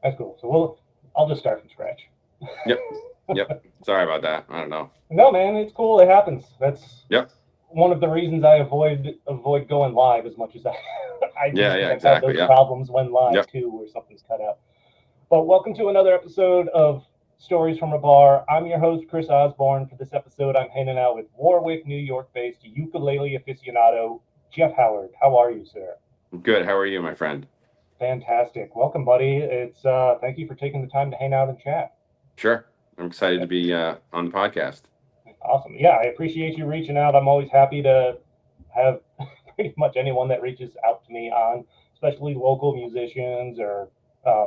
That's cool. So I'll just start from scratch. Yep. Yep. Sorry about that. I don't know. No, man, it's cool. It happens. That's Yep. one of the reasons I avoid going live as much as I do Yeah. because Yeah. I've had Exactly. those Yep. problems when live Yep. too, where something's cut out. But welcome to another episode of Stories from a Bar. I'm your host, Chris Osborne. For this episode, I'm hanging out with Warwick, New York-based ukulele aficionado Jeff Howard. How are you, sir? Good. How are you, my friend? Fantastic. Welcome, buddy. It's thank you for taking the time to hang out and chat. Sure. I'm excited to be on the podcast. Awesome. Yeah, I appreciate you reaching out. I'm always happy to have pretty much anyone that reaches out to me on, especially local musicians or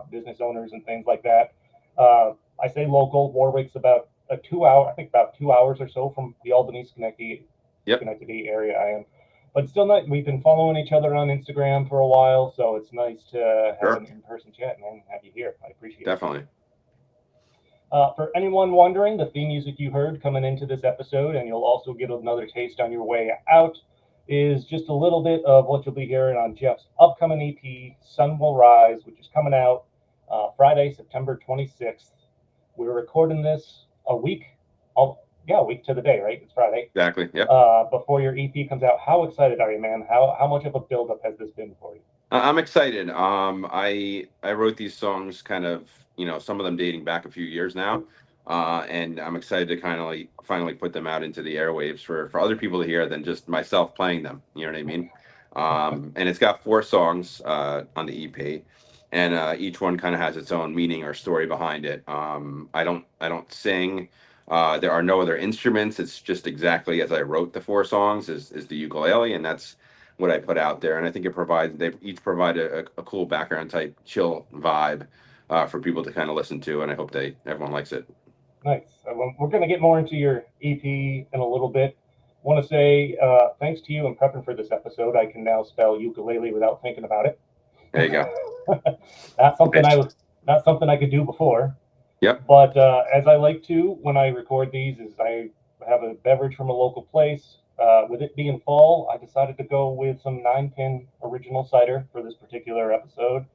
business owners and things like that. I say local. Warwick's about a 2 hour, I think about 2 hours or so from the Albany Yep. Schenectady area I am. But still not. We've been following each other on Instagram for a while, so it's nice to have Sure. an in-person chat, man. Have you here? I appreciate it. Definitely. For anyone wondering, the theme music you heard coming into this episode, and you'll also get another taste on your way out, is just a little bit of what you'll be hearing on Jeff's upcoming EP, Sun Will Rise, which is coming out Friday, September 26th. We're recording this a week, a week to the day, right? It's Friday. Exactly. Yep. Before your EP comes out. How excited are you, man? How much of a buildup has this been for you? I'm excited. I wrote these songs kind of, some of them dating back a few years now. And I'm excited to kind of like finally put them out into the airwaves for other people to hear than just myself playing them. You know what I mean? And it's got 4 songs on the EP, and each one kind of has its own meaning or story behind it. I don't sing. There are no other instruments. It's just exactly as I wrote the 4 songs is the ukulele, and that's what I put out there. And I think they each provide a cool background type chill vibe for people to kind of listen to, and I hope everyone likes it. Nice. We're going to get more into your EP in a little bit. Want to say thanks to you in prepping for this episode. I can now spell ukulele without thinking about it. There you go. Not something Nice. not something I could do before. Yep. But as I like to when I record these, is I have a beverage from a local place. With it being fall, I decided to go with some 9-pin original cider for this particular episode.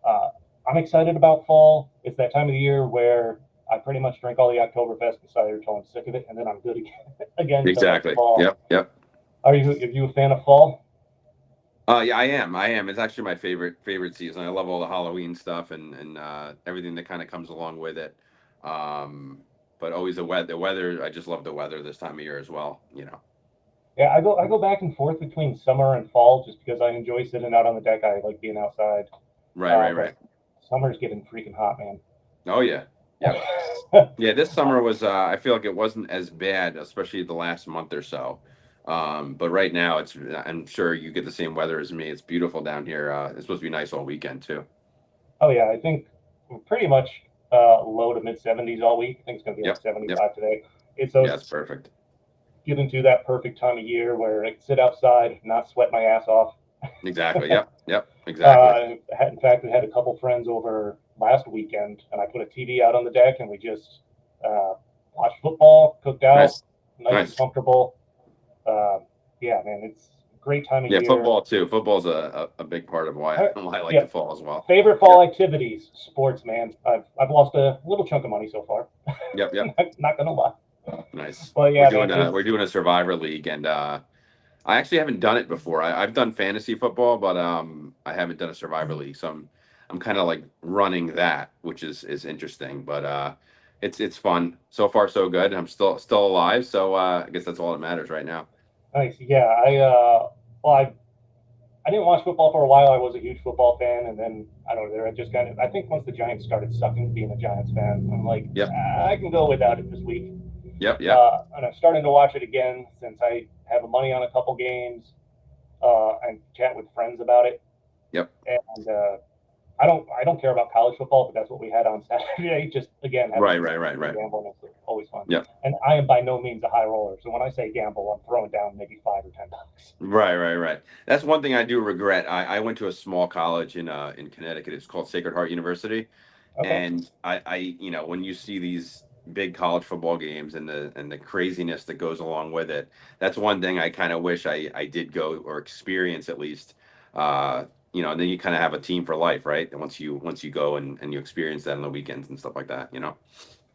Uh, I'm excited about fall. It's that time of the year where I pretty much drink all the Oktoberfest and cider until I'm sick of it, and then I'm good again, again till next Exactly. fall. Yep. Yep. Are you a fan of fall? Yeah, I am. I am. It's actually my favorite season. I love all the Halloween stuff and everything that kind of comes along with it. Um, but always the weather. The weather. I just love the weather this time of year as well. Yeah, I go back and forth between summer and fall just because I enjoy sitting out on the deck. I like being outside. Right. Right. But Right. summer's getting freaking hot, man. Oh yeah. Yep. Yeah, this summer was. I feel like it wasn't as bad, especially the last month or so. But right now, it's. I'm sure you get the same weather as me. It's beautiful down here. It's supposed to be nice all weekend too. Oh yeah, I think pretty much low to mid 70s all week. I think it's gonna be like Yep. Yep. 75 today. So Yeah, it's it's perfect. getting to that perfect time of year where I can sit outside, not sweat my ass off. Exactly. Yep. Yep. Exactly. In fact, we had a couple friends over last weekend, and I put a TV out on the deck, and we just watched football, cooked out, Nice. nice and Nice. comfortable. Uh, yeah, man, it's a great time of Yeah, year. football too. Football's a big part of why Uh, why I like yeah, the fall as well. favorite Yep. fall activities, sports, man. I've lost a little chunk of money so far. Yep. Yep. Not gonna lie, Nice. but We're yeah, man, doing a we're doing a Survivor League, and I actually haven't done it before. I've done fantasy football, but I haven't done a Survivor League, so I'm kind of like running that, which is interesting. But it's fun so far, so good. I'm still alive, so I guess that's all that matters right now. nice. Yeah, well, I didn't watch football for a while. I was a huge football fan, and then I don't know. I just kind of. I think once the Giants started sucking, being a Giants fan, I'm like, Yep. I can go without it this week. Yep. Yep. And I'm starting to watch it again since I have money on a couple games, and chat with friends about it. Yep. And I don't care about college football, but that's what we had on Saturday. Just again, having Right. some Right. Right. Right. gambling is always fun. Yep. And I am by no means a high roller, so when I say gamble, I'm throwing down maybe $5 or $10. Right, right, right. That's one thing I do regret. I went to a small college in Connecticut. It's called Sacred Heart University, Okay. and when you see these big college football games and the craziness that goes along with it, that's one thing I kind of wish I did go or experience at least. and then you kind of have a team for life, right? And once you go and you experience that on the weekends and stuff like that.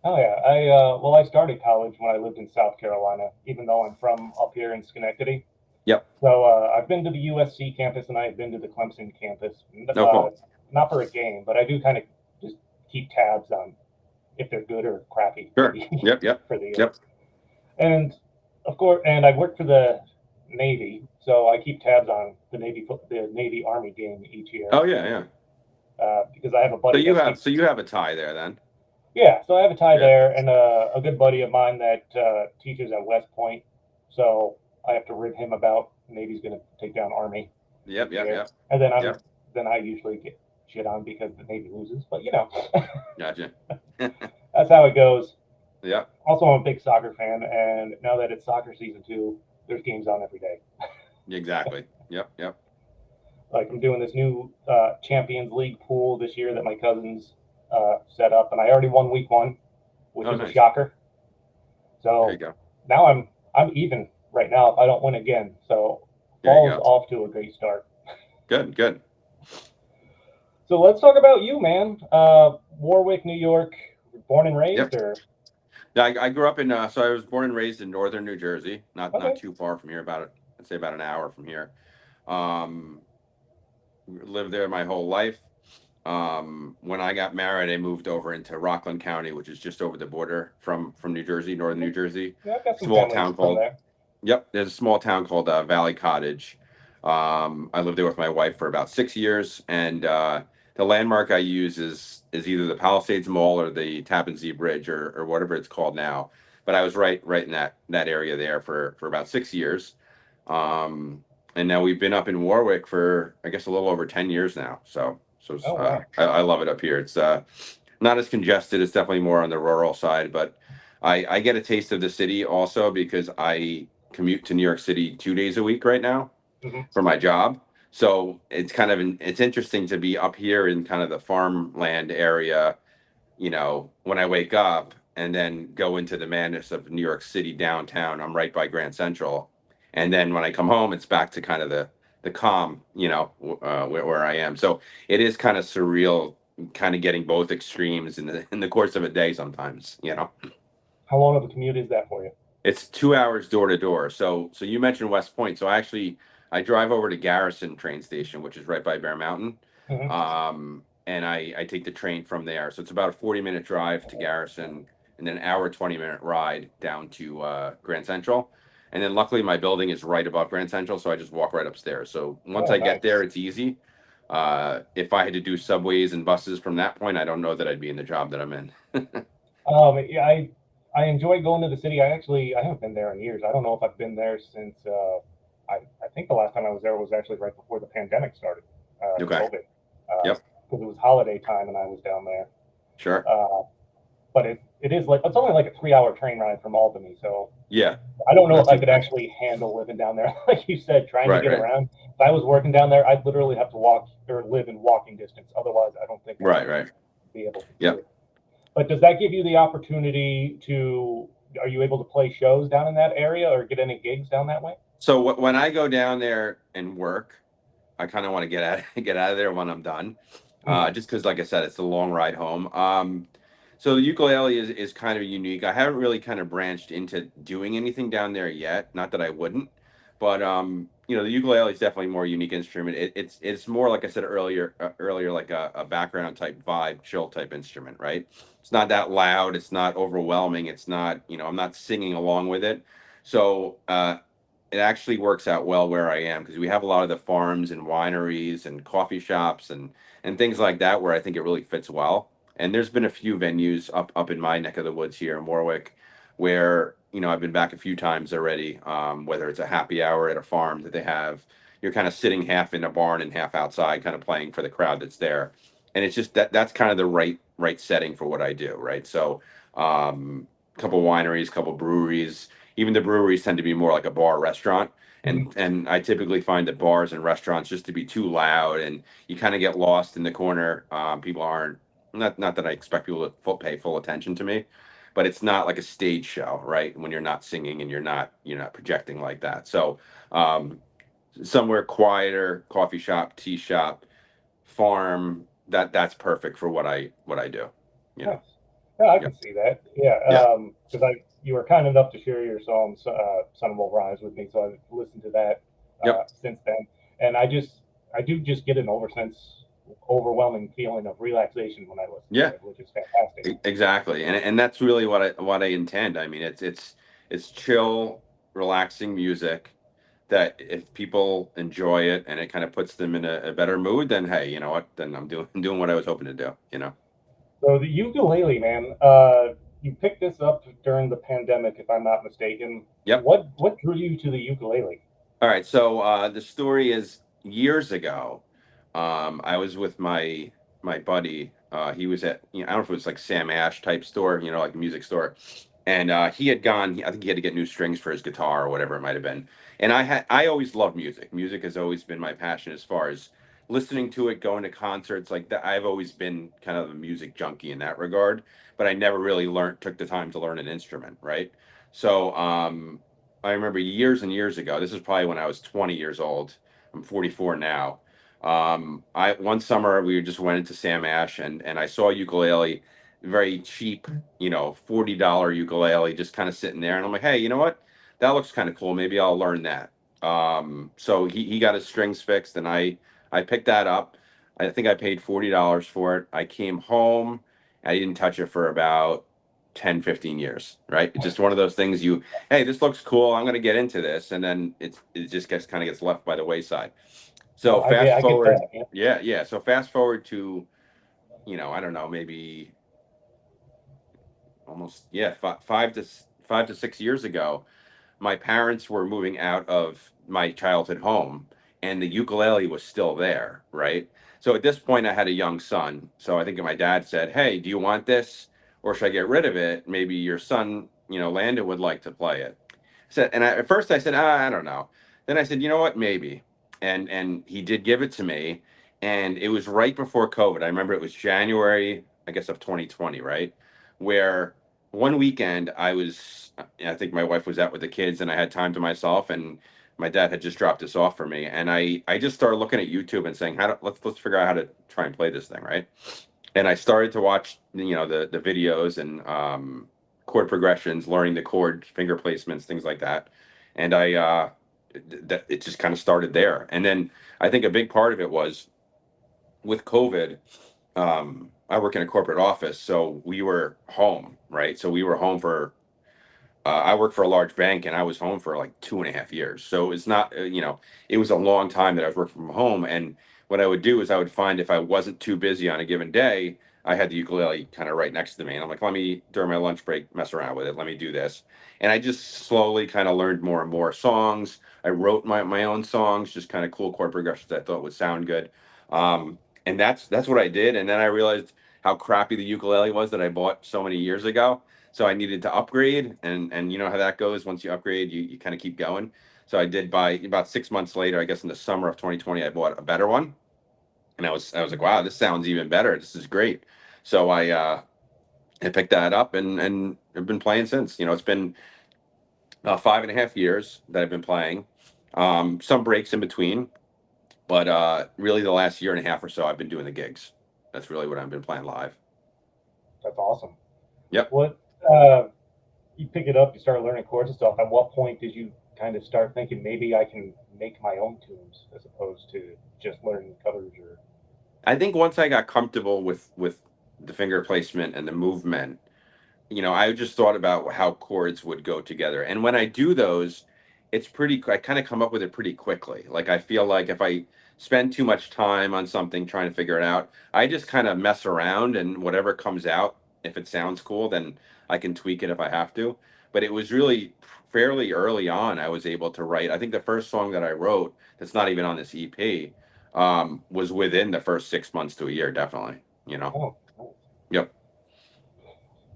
Oh yeah, I started college when I lived in South Carolina, even though I'm from up here in Schenectady. Yep. So I've been to the USC campus and I've been to the Clemson campus. No, cool. Not for a game, but I do kind of just keep tabs on if they're good or crappy for Sure. the Yep. Yep. for the year. Yep. And of course, and I work for the Navy, so I keep tabs on the Navy Army game each year. Oh yeah, yeah. Because I have a So buddy you that have teaches. so you have a tie there then. Yeah, so I have a tie Yeah. there, and a good buddy of mine that teaches at West Point. So I have to rib him about Navy's going to take down Army Yep. each Yep. year, Yep. and Yep. then I usually get shit on because the Navy loses. But Gotcha. that's how it goes. Yep. Also, I'm a big soccer fan, and now that it's soccer season 2, there's games on every day. Exactly. Yep. Yep. Like I'm doing this new Champions League pool this year that my cousins set up, and I already won week 1, which Oh, is a nice. shocker. There you So go. now I'm even right now if I don't win again. So There you fall's go. off to a great start. Good. Good. So let's talk about you, man. Warwick, New York, born and Yep. raised, or Yeah, I grew up in. So I was born and raised in northern New Jersey, not okay, too far from here. I'd say about an hour from here. Um, Lived there my whole life. When I got married, I moved over into Rockland County, which is just over the border from New Jersey, northern New Jersey. yeah, I've got some Small family town from called there. Yep. There's a small town called Valley Cottage. I lived there with my wife for about 6 years, and the landmark I use is either the Palisades Mall or the Tappan Zee Bridge or whatever it's called now. But I was right in that area there for about 6 years. Um, and now we've been up in Warwick for I guess a little over 10 years now. So Oh wow. I love it up here. It's not as congested. It's definitely more on the rural side, but I get a taste of the city also because I commute to New York City 2 days a week right now Hmm. for my job. So it's interesting to be up here in kind of the farmland area, when I wake up and then go into the madness of New York City downtown. I'm right by Grand Central, and then when I come home, it's back to kind of the calm, where I am. So it is kind of surreal, kind of getting both extremes in the course of a day sometimes. How long of a commute is that for you? It's 2 hours door to door. So you mentioned West Point. So I drive over to Garrison train station, which is right by Bear Mountain. Hmm. And I take the train from there. So it's about a 40-minute drive to Garrison and then an hour 20-minute ride down to Grand Central. And then luckily my building is right above Grand Central, so I just walk right upstairs. So once Oh, I get nice. there, it's easy. If I had to do subways and buses from that point, I don't know that I'd be in the job that I'm in. Yeah, I enjoy going to the city. I haven't been there in years. I don't know if I've been there since I think the last time I was there was actually right before the pandemic started, Okay. COVID, Yep. because it was holiday time and I was down there. Sure. But it is like it's only like a 3 hour train ride from Albany, so Yeah. I don't know Not if I too could bad. actually handle living down there. Like you said, trying to Right. get Right. around. If I was working down there, I'd literally have to walk or live in walking distance. Otherwise, I don't think I Right. would Right. be able to do Yep. it. But does that give you the opportunity to? Are you able to play shows down in that area or get any gigs down that way? So when I go down there and work, I kind of want to get out of there when I'm done, Hmm. just because, like I said, it's a long ride home. So the ukulele is kind of unique. I haven't really kind of branched into doing anything down there yet. Not that I wouldn't, but the ukulele is definitely a more unique instrument. It's more like I said earlier, like a background type vibe, chill type instrument, right? It's not that loud. It's not overwhelming. It's not, I'm not singing along with it. So it actually works out well where I am because we have a lot of the farms and wineries and coffee shops and things like that where I think it really fits well. And there's been a few venues up in my neck of the woods here in Warwick where I've been back a few times already. Whether it's a happy hour at a farm that they have, you're kind of sitting half in a barn and half outside, kind of playing for the crowd that's there. And it's just that's kind of the right setting for what I do, right? So, couple wineries, couple breweries, even the breweries tend to be more like a bar restaurant, Hmm. and I typically find that bars and restaurants just to be too loud and you kind of get lost in the corner. People aren't not that I expect people to pay full attention to me, but it's not like a stage show, right? When you're not singing and you're not projecting like that. So somewhere quieter, coffee shop, tea shop, farm, that's perfect for what I do. You know. Nice. Yeah, I Yep. can see that. Yeah, Yeah. because I you were kind enough to share your song "Son of Will Rise" with me, so I've listened to that Yep. since then, and I do just get an overwhelming feeling of relaxation when I listen to Yeah. it, which is fantastic. Exactly. And that's really what I intend. I mean, it's chill, relaxing music that if people enjoy it and it kind of puts them in a better mood, then hey, you know what? Then I'm doing what I was hoping to do. You know. So the ukulele, man, you picked this up during the pandemic, if I'm not mistaken. Yep. What drew you to the ukulele? All right. So the story is years ago. I was with my buddy. He was at, I don't know if it was like Sam Ash type store, like a music store, and he had gone. I think he had to get new strings for his guitar or whatever it might have been. And I always loved music. Music has always been my passion as far as listening to it, going to concerts like that. I've always been kind of a music junkie in that regard, but I never really took the time to learn an instrument, right? So I remember years and years ago. This is probably when I was 20 years old. I'm 44 now. I one summer we just went into Sam Ash and I saw a ukulele, very cheap, $40 ukulele, just kind of sitting there, and I'm like, hey, you know what? That looks kind of cool. Maybe I'll learn that. So he got his strings fixed, and I picked that up. I think I paid $40 for it. I came home. I didn't touch it for about 10, 15 years, right? It's just one of those things hey, this looks cool. I'm going to get into this. And then it just gets left by the wayside. So fast I get forward. that. Yeah. Yeah. Yeah. So fast forward to, I don't know, maybe almost, yeah, 5 to 6 years ago. My parents were moving out of my childhood home and the ukulele was still there, right? So at this point I had a young son. So I think my dad said, hey, do you want this or should I get rid of it? Maybe your son, Landon would like to play it. At first I said, I don't know. Then I said, you know what, maybe. And he did give it to me, and it was right before COVID. I remember it was January, I guess, of 2020, right? Where one weekend I think my wife was out with the kids, and I had time to myself, and my dad had just dropped this off for me, and I just started looking at YouTube and saying, let's figure out how to try and play this thing, right? And I started to watch, the videos and chord progressions, learning the chord finger placements, things like that. And that it just kind of started there. And then I think a big part of it was with COVID. I work in a corporate office, so we were home, right? So we were home for I worked for a large bank and I was home for like 2.5 years. So it's not, it was a long time that I was working from home. And what I would do is I would find if I wasn't too busy on a given day, I had the ukulele kind of right next to me. And I'm like, let me, during my lunch break, mess around with it. Let me do this. And I just slowly kind of learned more and more songs. I wrote my own songs, just kind of cool chord progressions I thought would sound good. And that's what I did. And then I realized how crappy the ukulele was that I bought so many years ago, so I needed to upgrade, and you know how that goes. Once you upgrade, you kind of keep going. So I did buy about 6 months later, I guess in the summer of 2020, I bought a better one, and I was like, wow, this sounds even better. This is great. So I picked that up and I've been playing since. It's been about 5.5 years that I've been playing. Some breaks in between, but really the last year and a half or so, I've been doing the gigs. That's really what I've been playing live. That's awesome. Yep. What uh, you pick it up, you start learning chords and stuff. At what point did you kind of start thinking maybe I can make my own tunes as opposed to just learning covers or I think once I got comfortable with the finger placement and the movement, I just thought about how chords would go together. And when I do those, I kind of come up with it pretty quickly. Like I feel like if I spend too much time on something trying to figure it out, I just kind of mess around and whatever comes out, if it sounds cool, then I can tweak it if I have to. But it was really fairly early on I was able to write. I think the first song that I wrote that's not even on this EP was within the first 6 months to a year, definitely. oh, oh. Yep.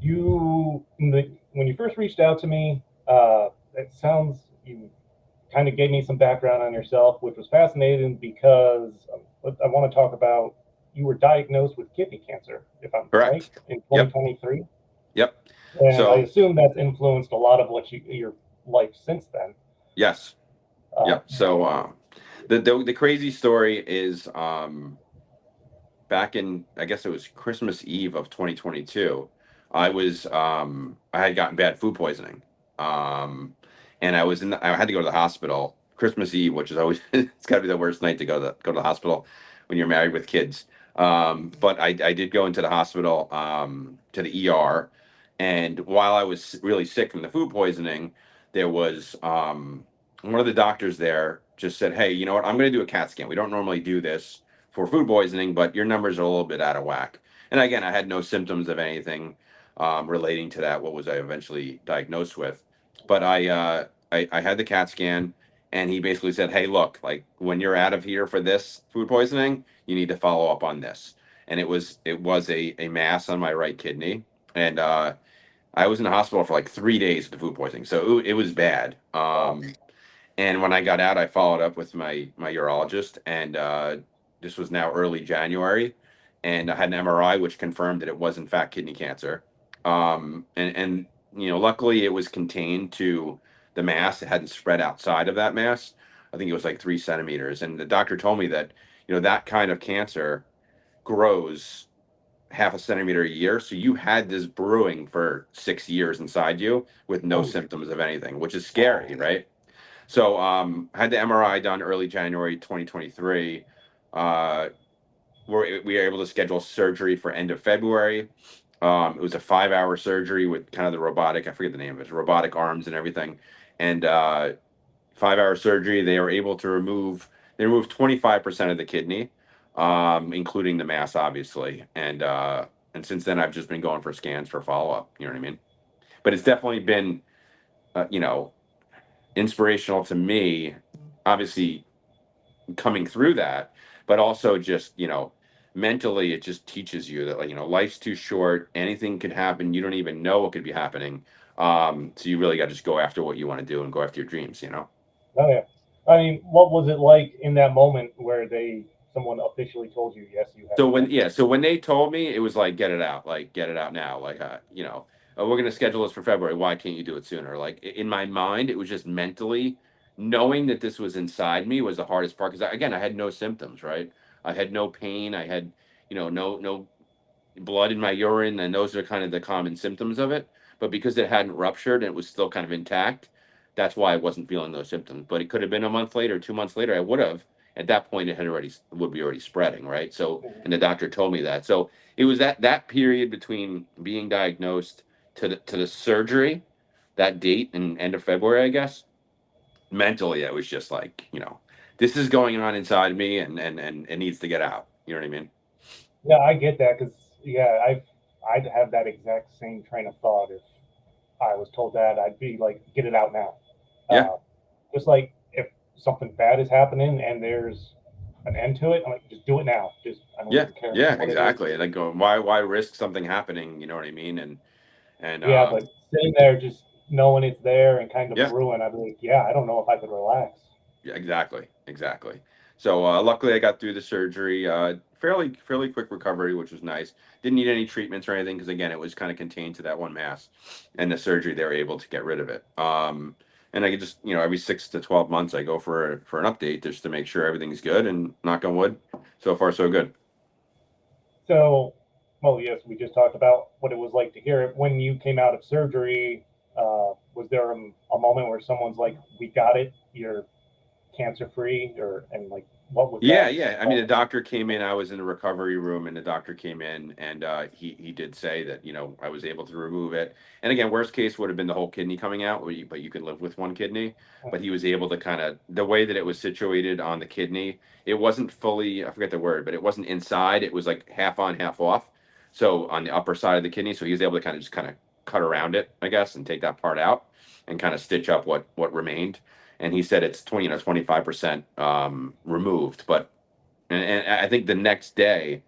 When you first reached out to me, it sounds you kind of gave me some background on yourself, which was fascinating because I want to talk about you were diagnosed with kidney cancer, if I'm right, Correct. in Yep. 2023. Yep. And I So assume that's influenced a lot of your life since then. yes. Uh, Yep. So the crazy story is, back in, I guess it was Christmas Eve of 2022. I had gotten bad food poisoning. Um, and I had to go to the hospital Christmas Eve, which is always, it's got to be the worst night to go to the hospital when you're married with kids. But I did go into the hospital, to the ER. And while I was really sick from the food poisoning, there was, one of the doctors there just said, "Hey, you know what? I'm going to do a CAT scan. We don't normally do this for food poisoning, but your numbers are a little bit out of whack." And again, I had no symptoms of anything, relating to that. What was I eventually diagnosed with? But I had the CAT scan, and he basically said, "Hey, look, like when you're out of here for this food poisoning, you need to follow up on this." And it was a mass on my right kidney, and I was in the hospital for like 3 days with the food poisoning, so it was bad. Wow. And when I got out, I followed up with my urologist, and this was now early January, and I had an MRI which confirmed that it was in fact kidney cancer. And luckily it was contained to the mass; it hadn't spread outside of that mass. I think it was like 3 centimeters, and the doctor told me that that kind of cancer grows half a centimeter a year. So you had this brewing for 6 years inside you with no Oh, symptoms of anything, which is wow. scary, right? So I had the MRI done early January 2023. Uh, we were able to schedule surgery for end of February. It was a 5-hour surgery with kind of the robotic, I forget the name of it, robotic arms and everything. And 5-hour surgery, they removed 25% of the kidney, including the mass, obviously. And since then, I've just been going for scans for follow up. You know what I mean? But it's definitely been, uh, you know, inspirational to me, obviously coming through that, but also just, mentally, it just teaches you that, like, life's too short. Anything could happen. You don't even know what could be happening. So you really got to just go after what you want to do and go after your dreams. Oh yeah. I mean, what was it like in that moment where someone officially told you, yes, you have cancer? So when they told me, it was like, get it out now. Like, "Oh, we're going to schedule this for February. Why can't you do it sooner?" Like, in my mind, it was just mentally knowing that this was inside me was the hardest part. Cause again, I had no symptoms, right? I had no pain. I had, no blood in my urine, and those are kind of the common symptoms of it. But because it hadn't ruptured and it was still kind of intact, that's why I wasn't feeling those symptoms. But it could have been a month later, 2 months later, I would have. At that point, it had already would be already spreading, right? So, Mhm. and the doctor told me that. So it was that period between being diagnosed to the surgery, that date in end of February, I guess. Mentally, I was just like, this is going on inside me, and it needs to get out. You know what I mean? Yeah, I get that because yeah, I'd have that exact same train of thought if I was told that. I'd be like, get it out now. Yeah. Uh, just like if something bad is happening and there's an end to it, I'm like, just do it now. Just I don't Yeah, even care yeah, what it is. exactly. Like, why risk something happening? You know what I mean? And Yeah, but sitting there just knowing it's there and kind of yeah, brewing, I'd be like, yeah, I don't know if I could relax. yeah, exactly, exactly. So luckily, I got through the surgery. Fairly quick recovery, which was nice. Didn't need any treatments or anything because again, it was kind of contained to that one mass, and the surgery they were able to get rid of it. And I could just, every 6 to 12 months, I go for an update just to make sure everything's good. And knock on wood, so far so good. So, well, yes, we just talked about what it was like to hear it. When you came out of surgery, was there a moment where someone's like, "We got it, you're cancer free," or and like, what was Yeah, that yeah. I mean, the moment? doctor came in. I was in the recovery room, and the doctor came in, and he did say that I was able to remove it. And again, worst case would have been the whole kidney coming out, but you could live with one kidney. But he was able to kind of the way that it was situated on the kidney. It wasn't fully, I forget the word, but it wasn't inside. It was like half on, half off. So on the upper side of the kidney, so he was able to kind of cut around it, I guess, and take that part out and kind of stitch up what remained. And he said it's 25% removed. But and I think the next day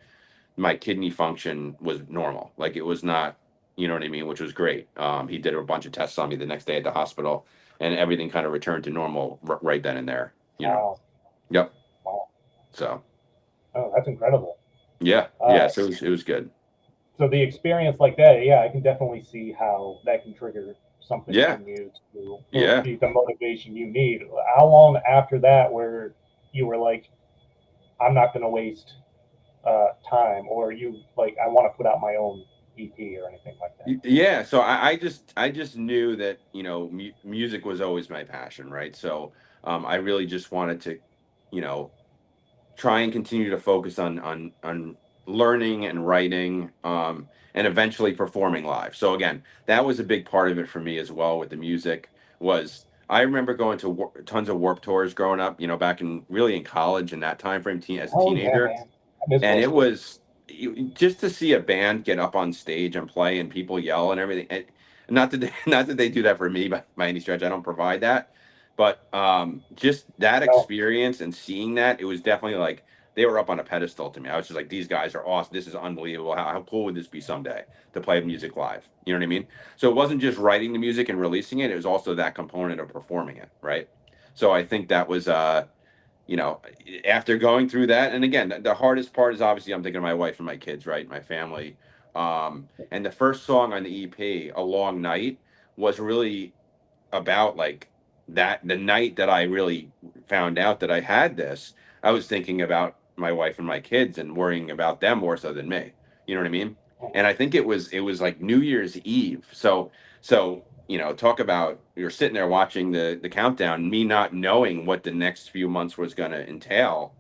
my kidney function was normal. Like it was not, you know what I mean, which was great. He did a bunch of tests on me the next day at the hospital, and everything kind of returned to normal right then and there. Wow, Yep. wow, So oh, that's incredible. yeah, Uh, yeah. So it was good. so the experience like that, yeah, I can definitely see how that can trigger something Yeah, in you to yeah. be the motivation you need. How long after that where you were like, I'm not going to waste time, or you like I want to put out my own EP or anything like that? Yeah, so I just knew that music was always my passion, right? So I really just wanted to you know try and continue to focus on learning and writing, and eventually performing live. So again, that was a big part of it for me as well with the music. Was I remember going to tons of Warp tours growing up, back in really in college in that time frame, as a Oh yeah, teenager, man. I miss and Warped it Tour. was just to see a band get up on stage and play and people yell and everything. And not that they, not that they do that for me by any stretch. I don't provide that, but just that No, experience and seeing that, it was definitely like they were up on a pedestal to me. I was just like, these guys are awesome. This is unbelievable. How cool would this be someday to play music live? You know what I mean? So it wasn't just writing the music and releasing it. It was also that component of performing it, right? So I think that was you know, after going through that, and again, the hardest part is obviously I'm thinking of my wife and my kids, right? My family. And the first song on the EP, A Long Night, was really about like that the night that I really found out that I had this, I was thinking about my wife and my kids and worrying about them more so than me. You know what I mean? And I think it was like New Year's Eve. So talk about you're sitting there watching the countdown, me not knowing what the next few months was going to entail.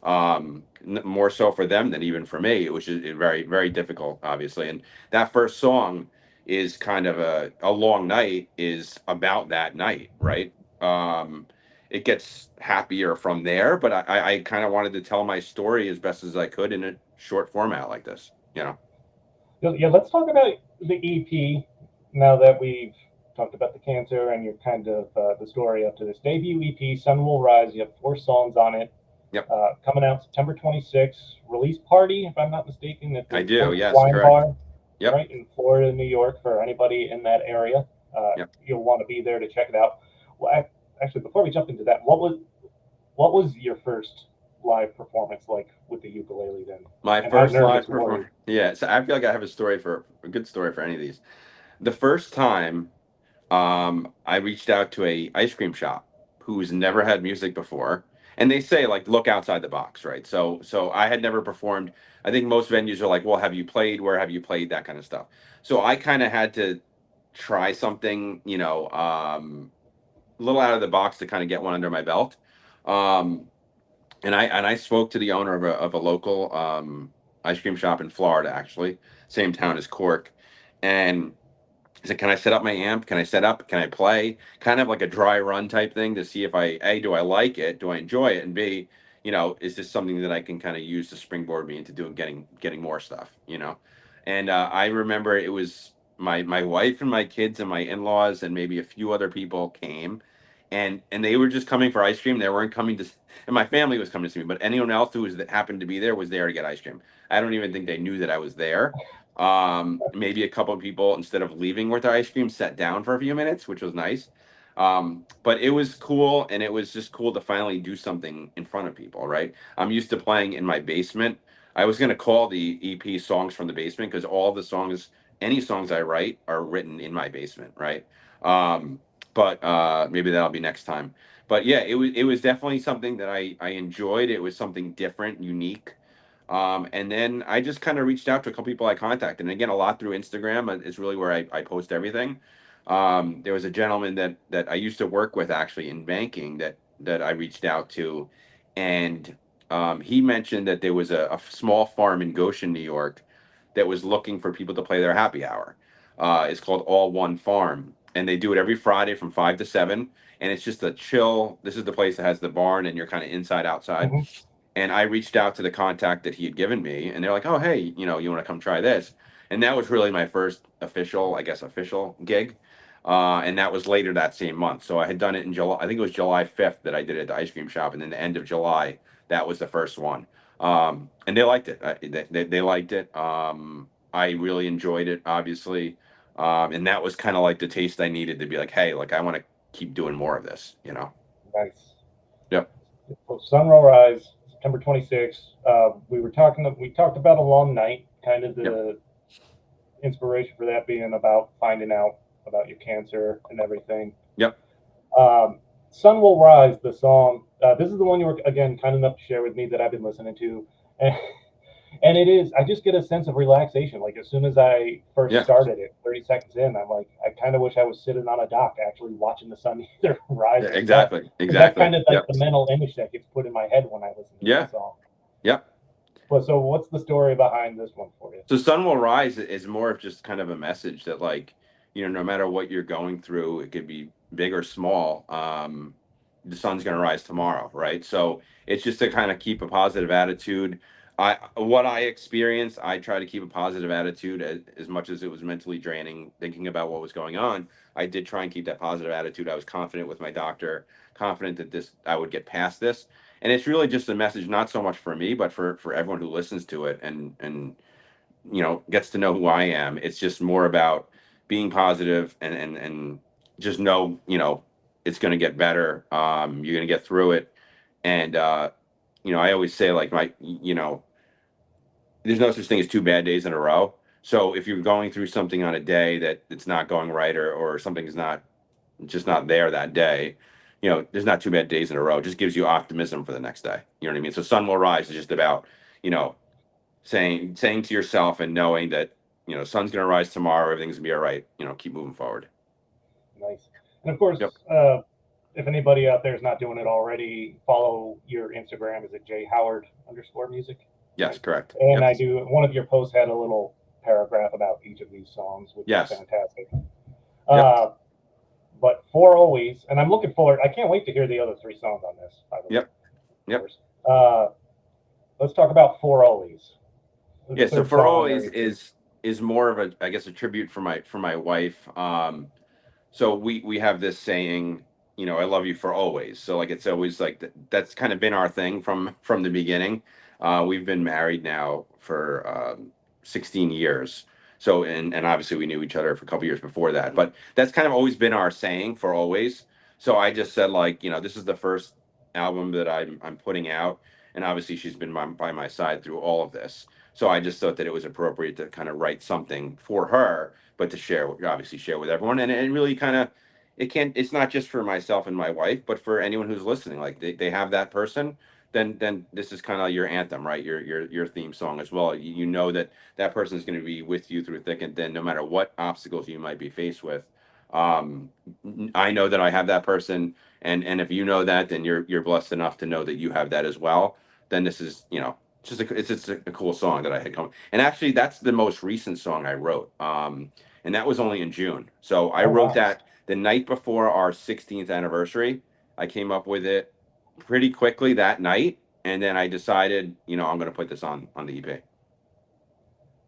More so for them than even for me, which is very, very difficult, obviously. And that first song is kind of a long night is about that night, right? It gets happier from there, but I kind of wanted to tell my story as best as I could in a short format like this. yeah. Let's talk about the EP now that we've talked about the cancer and your kind of the story up to this debut EP. Sun Will Rise. You have 4 songs on it. Yep, Coming out September 26th. Release party, if I'm not mistaken, at I the do. Oak Yes, Wine correct. Bar, Yep, right in Florida, New York. For anybody in that area, yep. you'll want to be there to check it out. Well, actually, before we jump into that, what was your first live performance like with the ukulele then? My And how first nervous live were you? performance. Yeah, so I feel like I have a good story for any of these. The first time I reached out to a ice cream shop who's never had music before, and they say like look outside the box, right? So I had never performed. I think most venues are like, well, have you played? Where have you played? That kind of stuff. So I kind of had to try something, a little out of the box to kind of get one under my belt. Um, and I spoke to the owner of a local ice cream shop in Florida, actually, same town as Cork, and he said, "Can I set up my amp? Can I set up? Can I play?" Kind of like a dry run type thing to see if do I like it? Do I enjoy it? And B, is this something that I can kind of use to springboard me into doing getting more stuff? And I remember it was my wife and my kids and my in-laws and maybe a few other people came, and they were just coming for ice cream. They weren't coming to, and my family was coming to see me, but anyone else who was that happened to be there was there to get ice cream. I don't even think they knew that I was there. Maybe a couple of people, instead of leaving with their ice cream, sat down for a few minutes, which was nice. But it was cool, and it was just cool to finally do something in front of people, right? I'm used to playing in my basement. I was going to call the EP songs from the basement because all the songs, any songs I write are written in my basement, right? um, but maybe that'll be next time. But yeah, it was definitely something that I enjoyed. It was something different, unique. And then I just kind of reached out to a couple people I contacted, and again, a lot through Instagram is really where I post everything. There was a gentleman that I used to work with actually in banking that I reached out to, and he mentioned that there was a small farm in Goshen, New York, that was looking for people to play their happy hour. It's called All One Farm, and they do it every Friday from 5 to 7. And it's just a chill. This is the place that has the barn, and you're kind of inside outside. Hmm. And I reached out to the contact that he had given me, and they're like, "Oh, hey, you want to come try this?" And that was really my first official, I guess, official gig. And that was later that same month. So I had done it in July. I think it was July 5th that I did it at the ice cream shop, and then the end of July, that was the first one. And they liked it. They liked it. I really enjoyed it, obviously. And that was kind of like the taste I needed to be like, hey, like I want to keep doing more of this. Nice. Yep. So Sun Will Rise, September 26th. We talked about A Long Night, kind of Yep. the inspiration for that being about finding out about your cancer and everything. Yep. Sun Will Rise, the song. This is the one you were again kind enough to share with me that I've been listening to, and And it is, I just get a sense of relaxation. Like as soon as I first Yeah, started it, 30 seconds in, I'm like, I kind of wish I was sitting on a dock actually watching the sun either rise yeah, or set. exactly, Because that's exactly. kind of like Yep. the mental image that gets put in my head when I listen to Yeah. that song. Yep. But so what's the story behind this one for you? So Sun Will Rise is more of just kind of a message that like, no matter what you're going through, it could be big or small, the sun's going to rise tomorrow, right? So it's just to kind of keep a positive attitude. What I experienced, I try to keep a positive attitude as much as it was mentally draining thinking about what was going on. I did try and keep that positive attitude. I was confident with my doctor, confident that this I would get past this. And it's really just a message, not so much for me, but for everyone who listens to it and gets to know who I am. It's just more about being positive and just know, it's going to get better. You're going to get through it. And, I always say like there's no such thing as two bad days in a row. So if you're going through something on a day that it's not going right, or something is not just not there that day, there's not two bad days in a row. It just gives you optimism for the next day. You know what I mean? So Sun Will Rise is just about, you know, saying to yourself and knowing that sun's gonna rise tomorrow, everything's gonna be all right. Keep moving forward. Nice. And of course, Yep. if anybody out there is not doing it already, follow your Instagram. Is it J Howard underscore music? Yes, Right. correct. And Yep. I do, one of your posts had a little paragraph about each of these songs, which is Yes. fantastic. Yep. Uh, but for always, and I'm looking forward, I can't wait to hear the other three songs on this, by the way, Yep. of Yep. course. Let's talk about For Always. The Yeah. So third for song on always there. is more of a, I guess, a tribute for my wife. So we have this saying, I love you for always. So like it's always like that's kind of been our thing from the beginning. We've been married now for 16 years. So and obviously we knew each other for a couple years before that, but that's kind of always been our saying for always. So I just said like, this is the first album that I'm putting out, and obviously she's been by my side through all of this. So I just thought that it was appropriate to kind of write something for her, but to share, obviously share with everyone. And it really kind of, it's not just for myself and my wife, but for anyone who's listening. Like they have that person, then this is kind of your anthem, right? Your theme song as well. You know that that person is going to be with you through thick and thin, no matter what obstacles you might be faced with. Um, I know that I have that person, and if you know that, then you're blessed enough to know that you have that as well. Then this is, it's just a cool song that I had come. And actually, that's the most recent song I wrote. And that was only in June. So I Oh, wrote wow. that the night before our 16th anniversary. I came up with it pretty quickly that night, and then I decided, I'm going to put this on the EP.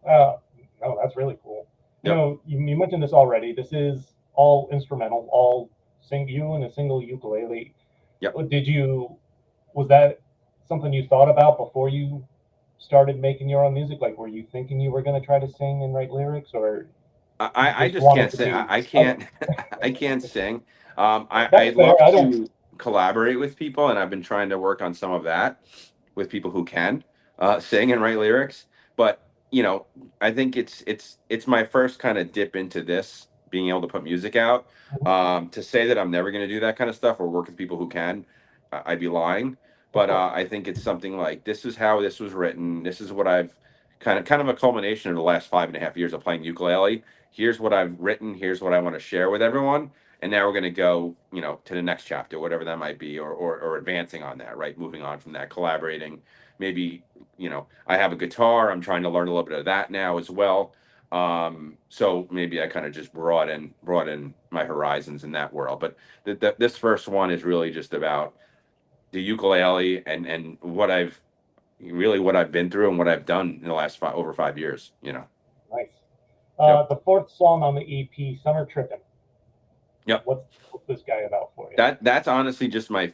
Uh, oh, that's really cool. Yep. You mentioned this already. This is all instrumental, all sing you and a single ukulele. Yep. Did you, was that something you thought about before you started making your own music? Like, were you thinking you were going to try to sing and write lyrics, or you I just just wanted can't to sing. be? I Okay, can't I can't sing. I that's fair. love I don't. to collaborate with people, and I've been trying to work on some of that with people who can sing and write lyrics. But I think it's my first kind of dip into this, being able to put music out. To say that I'm never going to do that kind of stuff or work with people who can, I'd be lying. Of But course. I think it's something like this is how this was written. This is what I've kind of a culmination of the last 5.5 years of playing ukulele. Here's what I've written. Here's what I want to share with everyone. And now we're going to go, to the next chapter, whatever that might be, or advancing on that, right? Moving on from that, collaborating. Maybe, I have a guitar. I'm trying to learn a little bit of that now as well. So maybe I kind of just brought in my horizons in that world. But this first one is really just about the ukulele and what I've been through and what I've done in the last over 5 years. Nice. Yep. The fourth song on the EP, "Summer Trippin'." Yep. What's this guy about for you? That's honestly just my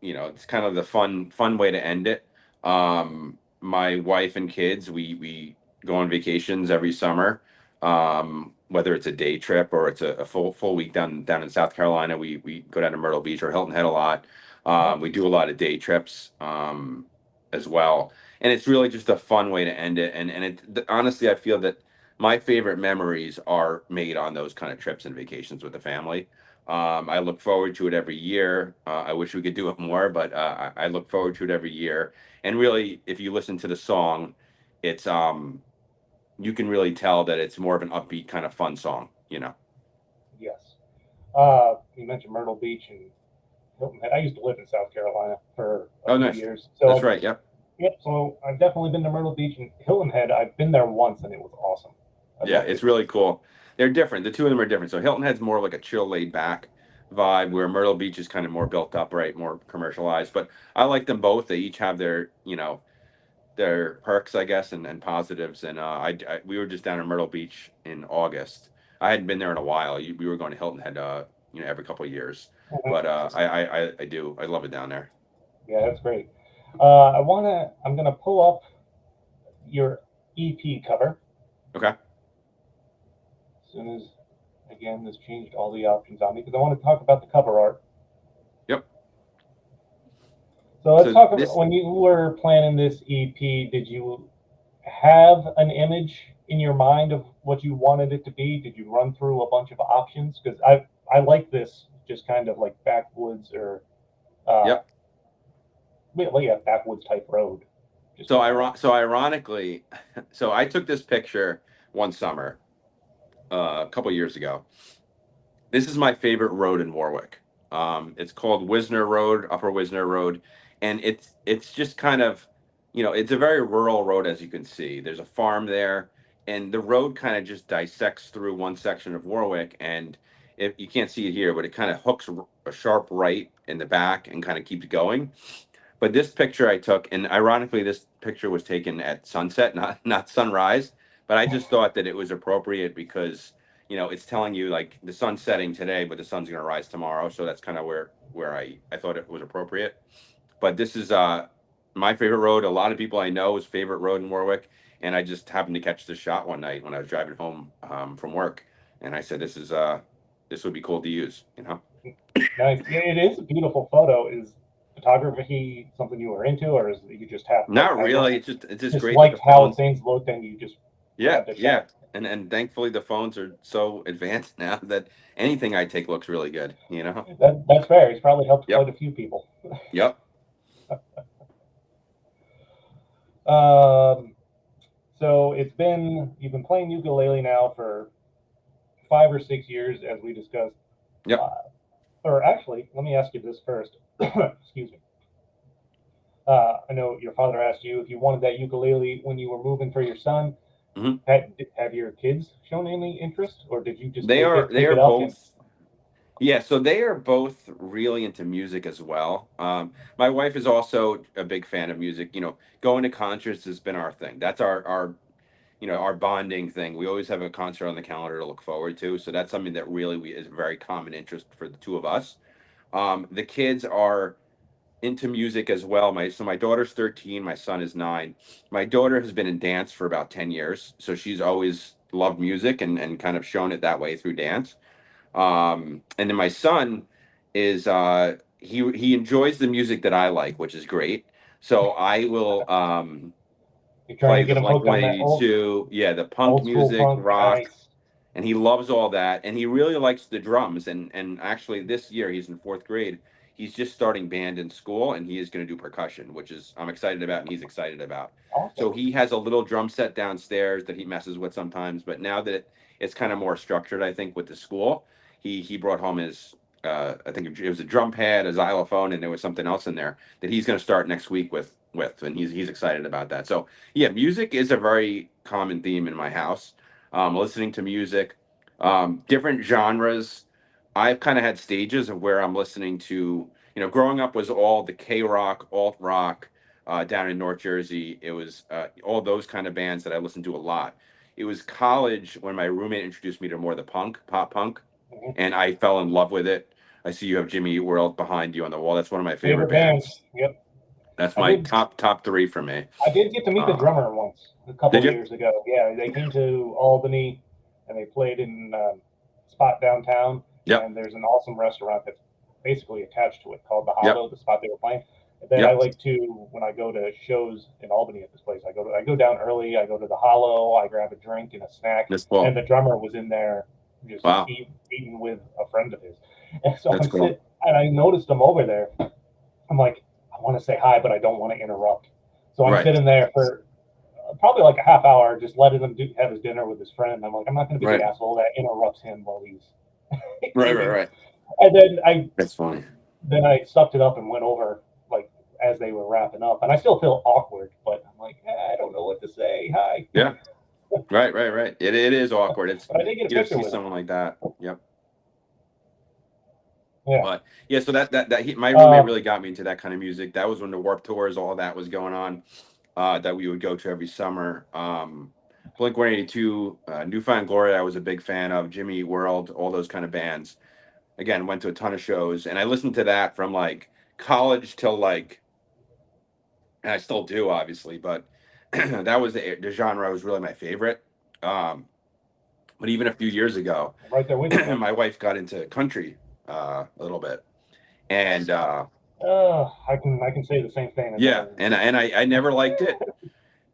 it's kind of the fun way to end it. My wife and kids, we go on vacations every summer. Whether it's a day trip or it's a full week down in South Carolina, we go down to Myrtle Beach or Hilton Head a lot. Nice. We do a lot of day trips as well, and it's really just a fun way to end it. And honestly, I feel that my favorite memories are made on those kind of trips and vacations with the family. I look forward to it every year. I wish we could do it more, but I look forward to it every year. And really, if you listen to the song, it's you can really tell that it's more of an upbeat kind of fun song, you know. Yes. You mentioned Myrtle Beach and Hilton Head. I used to live in South Carolina for a Oh, few nice. years, so That's right. Yep. yep. So I've definitely been to Myrtle Beach and Hilton Head. I've been there once, and it was awesome. I Yeah, loved it's it. really cool. They're different. The two of them are different. So Hilton Head's more of like a chill, laid back vibe, where Myrtle Beach is kind of more built up, right? More commercialized. But I like them both. They each have their, their perks, I guess, and positives. And we were just down in Myrtle Beach in August. I hadn't been there in a while. We were going to Hilton Head, every couple of years. Mhm. But I do. I love it down there. Yeah, that's great. I'm gonna pull up your EP cover Okay. as soon as, again, this changed all the options on me because I want to talk about the cover art. Yep. So let's So talk about this when you were planning this EP. Did you have an image in your mind of what you wanted it to be? Did you run through a bunch of options? Because I like this just kind of like backwoods or uh, Yep. well, yeah, backwoods type road. Just So to kind of ironically, so I took this picture one summer, a couple years ago. This is my favorite road in Warwick. It's called Wisner Road, Upper Wisner Road, and it's just kind of, it's a very rural road as you can see. There's a farm there, and the road kind of just dissects through one section of Warwick, and if you can't see it here, but it kind of hooks a sharp right in the back and kind of keeps going. But this picture I took, and ironically, this picture was taken at sunset, not sunrise. But I just thought that it was appropriate because it's telling you like the sun's setting today, but the sun's going to rise tomorrow. So that's kind of where I thought it was appropriate. But this is my favorite road. A lot of people I know's favorite road in Warwick, and I just happened to catch this shot one night when I was driving home from work, and I said, this would be cool to use. nice. Yeah, it is a beautiful photo. Is photography something you were into, or is it you just have like Not I really. guess It's just just great that the liked how phones. things looked and you just Yeah, had the yeah. shot? And thankfully the phones are so advanced now that anything I take looks really good. That's fair. He's probably helped quite Yep. a few people. Yep. Um, so you've been playing ukulele now for 5 or 6 years, as we discussed. Yep. Uh, or actually, let me ask you this first. Excuse me. I know your father asked you if you wanted that ukulele when you were moving for your son. hmm Have your kids shown any interest, or did you just They take are it, they pick are it up, and both. Yeah, so they are both really into music as well. My wife is also a big fan of music. Going to concerts has been our thing. That's our bonding thing. We always have a concert on the calendar to look forward to. So that's something that really is a very common interest for the two of us. The kids are into music as well. My daughter's 13, my son is 9. My daughter has been in dance for about 10 years, so she's always loved music and kind of shown it that way through dance. And then my son is he enjoys the music that I like, which is great. So I will you're trying to play get the them Blink hooked on that 182, yeah, the punk old school music, punk? rock, Nice. and he loves all that, and he really likes the drums. And actually, this year he's in 4th grade. He's just starting band in school, and he is going to do percussion, which is I'm excited about, and he's excited about. Awesome. So he has a little drum set downstairs that he messes with sometimes. But now that it's kind of more structured, I think with the school, he brought home his I think it was a drum pad, a xylophone, and there was something else in there that he's going to start next week with, and he's excited about that. So yeah, music is a very common theme in my house. Listening to music, different genres. I've kind of had stages of where I'm listening to. Growing up was all the K rock, alt rock down in North Jersey. It was all those kind of bands that I listened to a lot. It was college when my roommate introduced me to more of the pop punk, Mhm. and I fell in love with it. I see you have Jimmy Eat World behind you on the wall. That's one of my favorite Favorite bands? bands. Yep. That's I my did. top three for me. I did get to meet the Uh, drummer once a couple did of you? years ago. Yeah, they came to Albany and they played in spot downtown. Yep. And there's an awesome restaurant that's basically attached to it called the Yep. Hollow, the spot they were playing. Then I Yep. like to when I go to shows in Albany at this place. I go down early. I go to the Hollow. I grab a drink and a snack. That's And cool. the drummer was in there just Wow. eating with a friend of his. And so That's cool. I noticed him over there. I'm like, I want to say hi, but I don't want to interrupt. So I'm Right. sitting there for probably like a half hour, just letting him have his dinner with his friend. I'm like, I'm not going to be the Right. asshole that interrupts him while he's Right. Right. eating. Right. And That's funny. then I sucked it up and went over like as they were wrapping up, and I still feel awkward, but I'm like, I don't know what to say. Hi, Yeah. Right. Right. Right. It is awkward. It's but I did get a you know picture see with him. someone like that. Yep. Yeah. But yeah, so my roommate Um, really got me into that kind of music. That was when the Warp Tours, all that was going on. That we would go to every summer. Blink 182, Newfound Glory, I was a big fan of. Jimmy Eat World, all those kind of bands. Again, went to a ton of shows, and I listened to that from like college till like, and I still do, obviously, but that was the genre was really my favorite. Um, but even a few years ago, I'm right there with you, man. my wife got into country a little bit, and I can say the same thing. yeah, and I never liked it.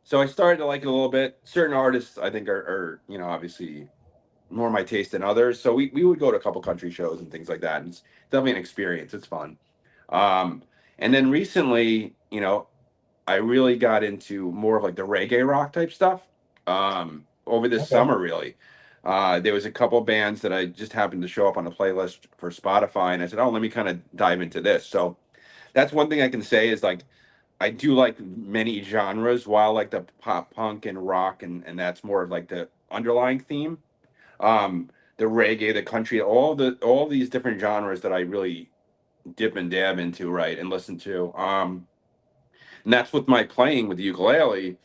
So I started to like it a little bit. Certain artists, I think, are obviously more my taste than others. So we would go to a couple country shows and things like that. And it's definitely an experience. It's fun. Um, and then recently, I really got into more of like the reggae rock type stuff. Over this Okay. summer, really. There was a couple bands that I just happened to show up on a playlist for Spotify, and I said, "Oh, let me kind of dive into this." So that's one thing I can say is like I do like many genres, while like the pop punk and rock and that's more of like the underlying theme. The reggae, the country, all these different genres that I really dip and dab into, right, and listen to. And that's with my playing with the ukulele.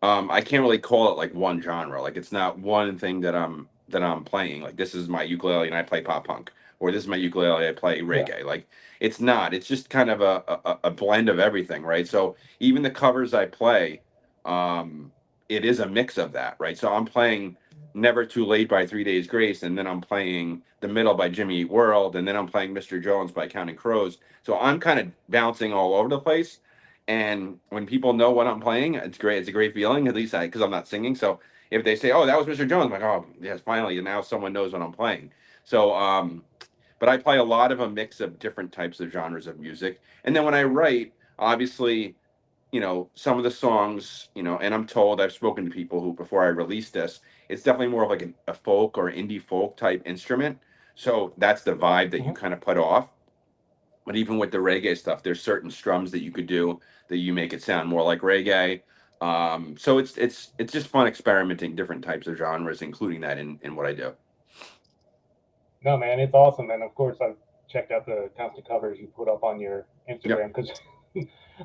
I can't really call it like one genre. Like it's not one thing that I'm playing. Like this is my ukulele and I play pop punk, or this is my ukulele I play Yeah. reggae. Like it's not. It's just kind of a blend of everything, right? So even the covers I play, um, it is a mix of that, right? So I'm playing "Never Too Late" by Three Days Grace, and then I'm playing "The Middle" by Jimmy Eat World, and then I'm playing "Mr. Jones" by Counting Crows. So I'm kind of bouncing all over the place, and when people know what I'm playing, it's great. It's a great feeling, at least because I'm not singing. So if they say, "Oh, that was Mr. Jones," I'm like, "Oh, yes, finally!" And now someone knows what I'm playing. So, but I play a lot of a mix of different types of genres of music. And then when I write, obviously, some of the songs, and I'm told I've spoken to people who before I released this, it's definitely more of like a folk or indie folk type instrument. So that's the vibe that you Hmm. kind of put off. But even with the reggae stuff, there's certain strums that you could do that you make it sound more like reggae. So it's just fun experimenting different types of genres, including that in what I do. No, man, it's awesome, and of course I've checked out the constant covers you put up on your Yep, Instagram because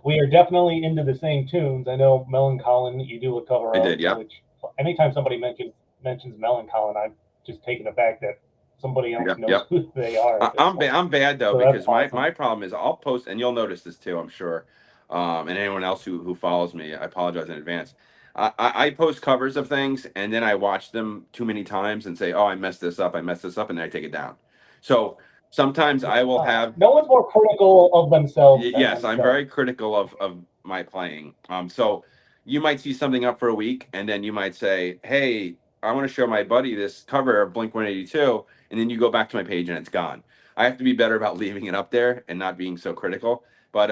we are definitely into the same tunes. I know Melon you do a cover I of, did. Yep, which anytime somebody mentions Melon I'm just taken aback that somebody else yep, knows yep. who they are at this point. I'm bad though So that's because my awesome. my problem is I'll post and you'll notice this too, I'm sure. And anyone else who follows me, I apologize in advance. I post covers of things and then I watch them too many times and say, "Oh, I messed this up. I messed this up," and then I take it down. So sometimes I will have No one's more critical of themselves than yes, I'm themselves. very critical of my playing. So you might see something up for a week, and then you might say, "Hey, I want to show my buddy this cover of Blink 182," and then you go back to my page and it's gone. I have to be better about leaving it up there and not being so critical. But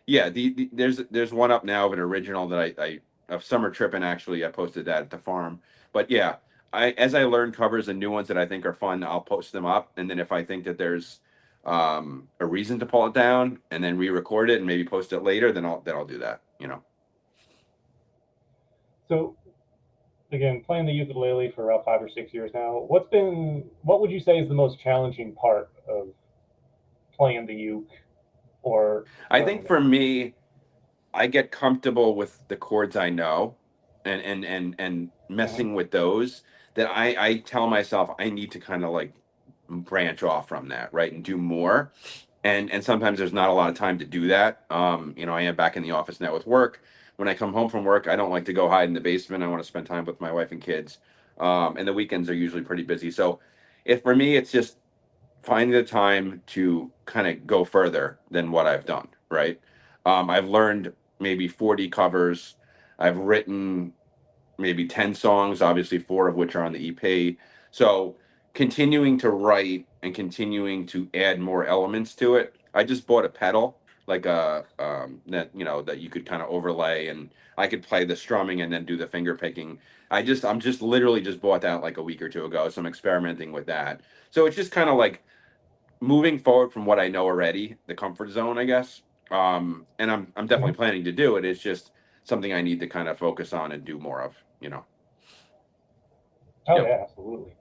yeah, there's one up now of an original that I of Summer Trippin'. Actually, I posted that at the farm. But yeah, as I learn covers and new ones that I think are fun, I'll post them up, and then if I think that there's a reason to pull it down and then re-record it and maybe post it later, then I'll do that. So again, playing the ukulele for 5 or 6 years now, what would you say is the most challenging part of playing the uke or I think learning it? for me, I get comfortable with the chords I know and Hmm. messing with those that I tell myself I need to kind of like branch off from that, right? And do more. And sometimes there's not a lot of time to do that. I am back in the office now with work. When I come home from work, I don't like to go hide in the basement. I want to spend time with my wife and kids. And the weekends are usually pretty busy. So if for me it's just finding the time to kind of go further than what I've done, right? I've learned maybe 40 covers. I've written maybe 10 songs, obviously, four of which are on the EP. So continuing to write and continuing to add more elements to it. I just bought a pedal like a that that you could kind of overlay, and I could play the strumming and then do the finger picking. I'm just literally just bought that like a week or two ago, so I'm experimenting with that. So it's just kind of like moving forward from what I know already, the comfort zone, I guess. And I'm definitely Mhm. planning to do it. It's just something I need to kind of focus on and do more of. Oh Yep. yeah, absolutely.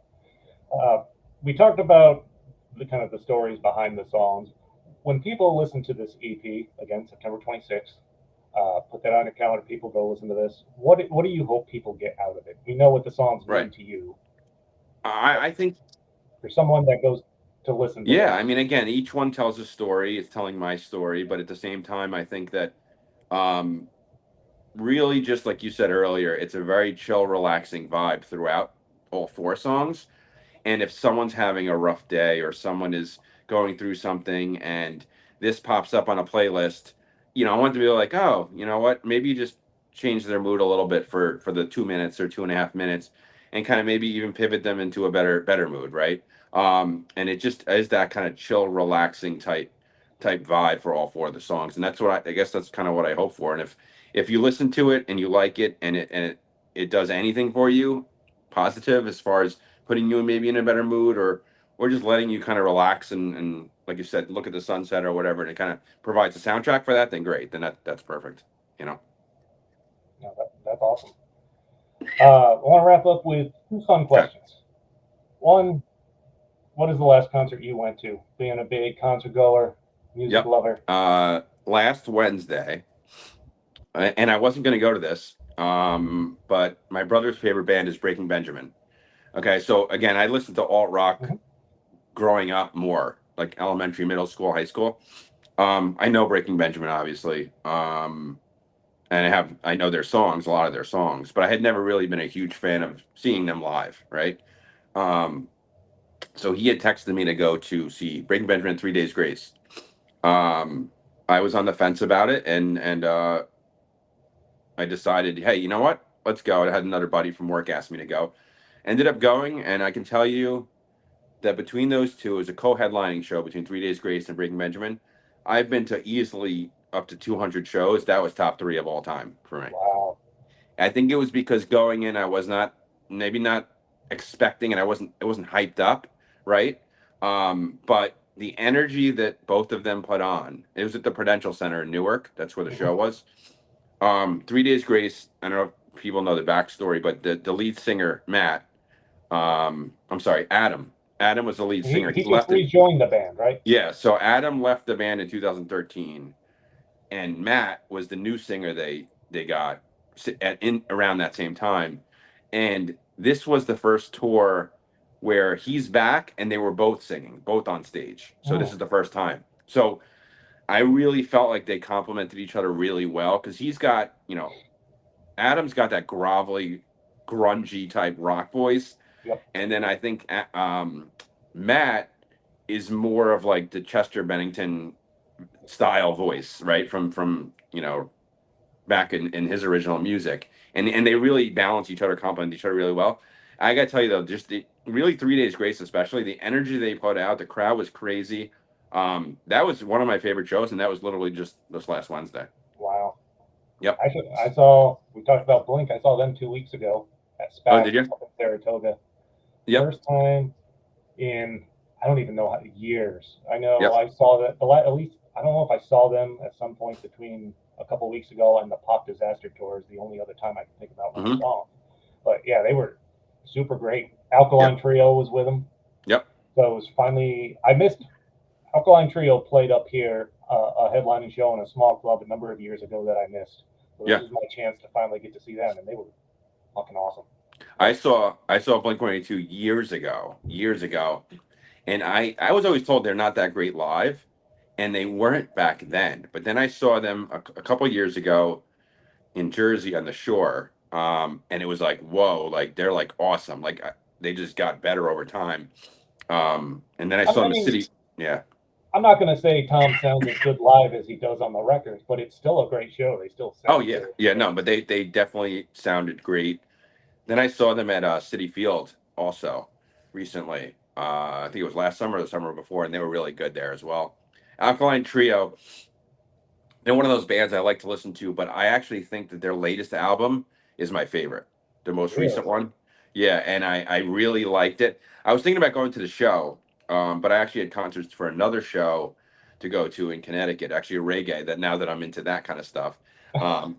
Uh, we talked about the kind of the stories behind the songs. When people listen to this EP again, September 26th, put that on your calendar. People go listen to this. What do you hope people get out of it? We know what the songs Right. mean to you. I think, For someone that goes to listen to yeah, this, I mean, again, each one tells a story. It's telling my story, but at the same time, I think that um, really, just like you said earlier, it's a very chill, relaxing vibe throughout all four songs. And if someone's having a rough day or someone is going through something and this pops up on a playlist, I want to be like, oh, you know what? Maybe you just change their mood a little bit for the 2 minutes or 2.5 minutes, and kind of maybe even pivot them into a better mood, right? And it just is that kind of chill, relaxing type vibe for all four of the songs, and that's what I guess that's kind of what I hope for. And if you listen to it and you like it and it does anything for you positive as far as putting you maybe in a better mood, or just letting you kind of relax and like you said, look at the sunset or whatever, and it kind of provides a soundtrack for that, then great. Then that's perfect. You know. no, that's awesome. I want to wrap up with two fun Okay. questions. One, what is the last concert you went to? Being a big concert goer, music Yep. lover. Last Wednesday, and I wasn't going to go to this, but my brother's favorite band is Breaking Benjamin. Okay, so again, I listened to alt rock Mhm. growing up more, like elementary, middle school, high school. I know Breaking Benjamin, obviously. And I know their songs, a lot of their songs, but I had never really been a huge fan of seeing them live, right? Um, so he had texted me to go to see Breaking Benjamin 3 Days Grace. Um, I was on the fence about it, and I decided, hey, you know what? Let's go. I had another buddy from work ask me to go. Ended up going, and I can tell you that between those two, it was a co-headlining show between 3 Days Grace and Breaking Benjamin. I've been to easily up to 200 shows. That was top three of all time for me. Wow. I think it was because going in, I was not maybe not expecting, and it wasn't hyped up, right? But the energy that both of them put on, it was at the Prudential Center in Newark. That's where the Mhm. show was. 3 Days Grace. I don't know if people know the backstory, but the lead singer Matt, I'm sorry, Adam. Adam was the lead singer. He He just left it. rejoined the band, right? Yeah, so Adam left the band in 2013, and Matt was the new singer they got at in around that same time, and this was the first tour where he's back and they were both singing, both on stage. So this Mm. is the first time. So I really felt like they complemented each other really well because he's got Adam's got that grovelly, grungy type rock voice, Yep. and then I think Matt is more of like the Chester Bennington style voice, right? From back in his original music, and they really balance each other, complement each other really well. I gotta tell you though, just the really 3 Days Grace, especially the energy they put out, the crowd was crazy. That was one of my favorite shows, and that was literally just this last Wednesday. Wow. Yep. I saw. We talked about Blink. I saw them 2 weeks ago at Oh, SPAC did you? up in Saratoga. Yep. First time in I don't even know how years. I know Yep. I saw that at least I don't know if I saw them at some point between a couple weeks ago and the Pop Disaster tour is the only other time I can think about when I Hmm. saw them. But yeah, they were super great. Alkaline Yep. Trio was with them, Yep. so it was finally I missed Alkaline Trio played up here a headlining show in a small club a number of years ago that I missed. So this Yeah. was my chance to finally get to see them, and they were fucking awesome. I But saw I saw Blink 182 years ago, and I was always told they're not that great live, and they weren't back then. But then I saw them a couple years ago in Jersey on the shore, and it was like, whoa, like they're like awesome, like they just got better over time. And then I saw I them in mean, City, yeah. I'm not going to say Tom sounds as good live as he does on the records, but it's still a great show. They still Oh sound yeah, good. yeah, So, no, but they definitely sounded great. Then I saw them at City Field also recently. I think it was last summer or the summer before, and they were really good there as well. Alkaline Trio. they're one of those bands I like to listen to, but I actually think that their latest album is my favorite, their most Really? recent one. Yeah, and I really liked it. I was thinking about going to the show, but I actually had concerts for another show to go to in Connecticut, actually a reggae, that now that I'm into that kind of stuff. Um,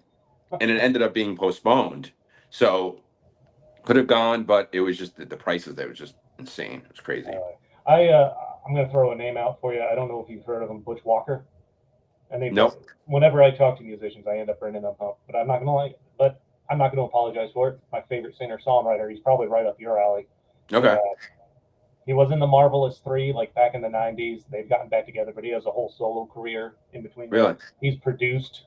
and it ended up being postponed. So could have gone, but it was just the prices there was just insane. It was crazy. I'm going to throw a name out for you. I don't know if you've heard of him, Butch Walker. And they've got, Nope. whenever I talk to musicians, I end up bringing them up. But I'm not going to like. But I'm not going to apologize for it. My favorite singer songwriter. He's probably right up your alley. But Okay. he was in the Marvelous Three, like back in the '90s. They've gotten back together, but he has a whole solo career in between there. Really? He's produced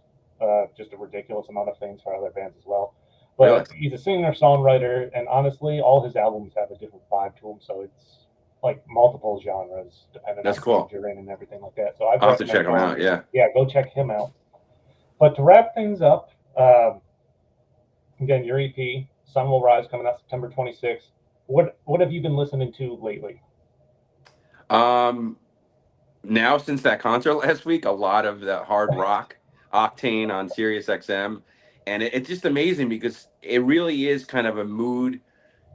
just a ridiculous amount of things for other bands as well. Really? But he's a singer songwriter, and honestly, all his albums have a different vibe to them. So it's like multiple genres depending on That's the mood cool. you're in and everything like that. So I've I'll have to recommend check them out. Yeah. go check him out. But to wrap things up, again, your EP, Sun Will Rise, coming out September 26th. What have you been listening to lately? Um, Now since that concert last week, a lot of the hard rock Octane on Sirius XM, and it's just amazing because it really is kind of a mood.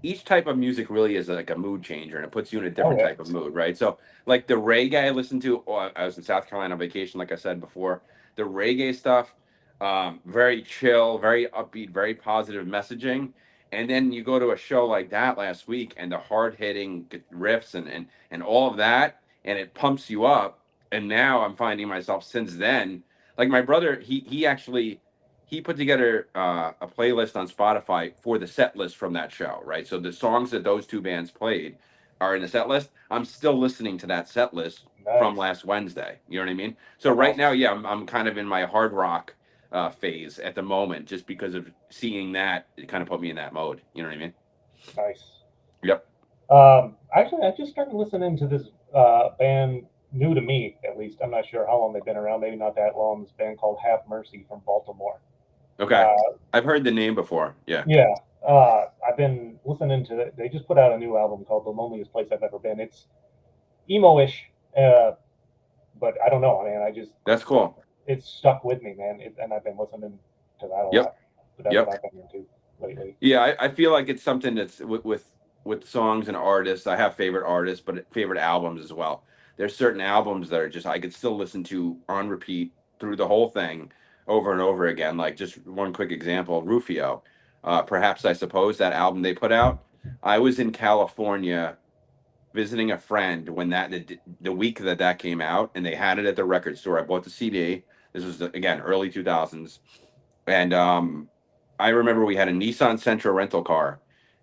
Each type of music really is like a mood changer, and it puts you in a Oh different yeah, type of mood, right? So, like the reggae I listened to, I was in South Carolina on vacation, like I said before. The reggae stuff, very chill, very upbeat, very positive messaging. And then you go to a show like that last week, and the hard hitting riffs and all of that, and it pumps you up. And now I'm finding myself since then, like my brother, he actually he put together a playlist on Spotify for the set list from that show, right? So the songs that those two bands played are in the set list. I'm still listening to that set list from nice. last Wednesday. You know what I mean? So That's right awesome. now, yeah, I'm kind of in my hard rock phase at the moment, just because of seeing that. It kind of put me in that mode. You know what I mean? Nice. Yep. Actually, I just started listening to this band, new to me at least. I'm not sure how long they've been around. Maybe not that long. This band called Have Mercy from Baltimore. Okay. Uh, I've heard the name before. Yeah. yeah, I've been listening to it. They just put out a new album called "The Loneliest Place I've Ever Been." It's emo-ish, but I don't know, man. That's cool. It's stuck with me, man, and I've been listening to that a Yep. lot. But that's what Yep. I've been into lately. Yeah, I feel like it's something that's with songs and artists. I have favorite artists, but favorite albums as well. There's certain albums that are just I could still listen to on repeat through the whole thing over and over again. Like just one quick example, Rufio. Perhaps I suppose that album they put out. I was in California visiting a friend when the week that came out, and they had it at the record store. I bought the CD. This was again early 2000s, and I remember we had a Nissan Sentra rental car,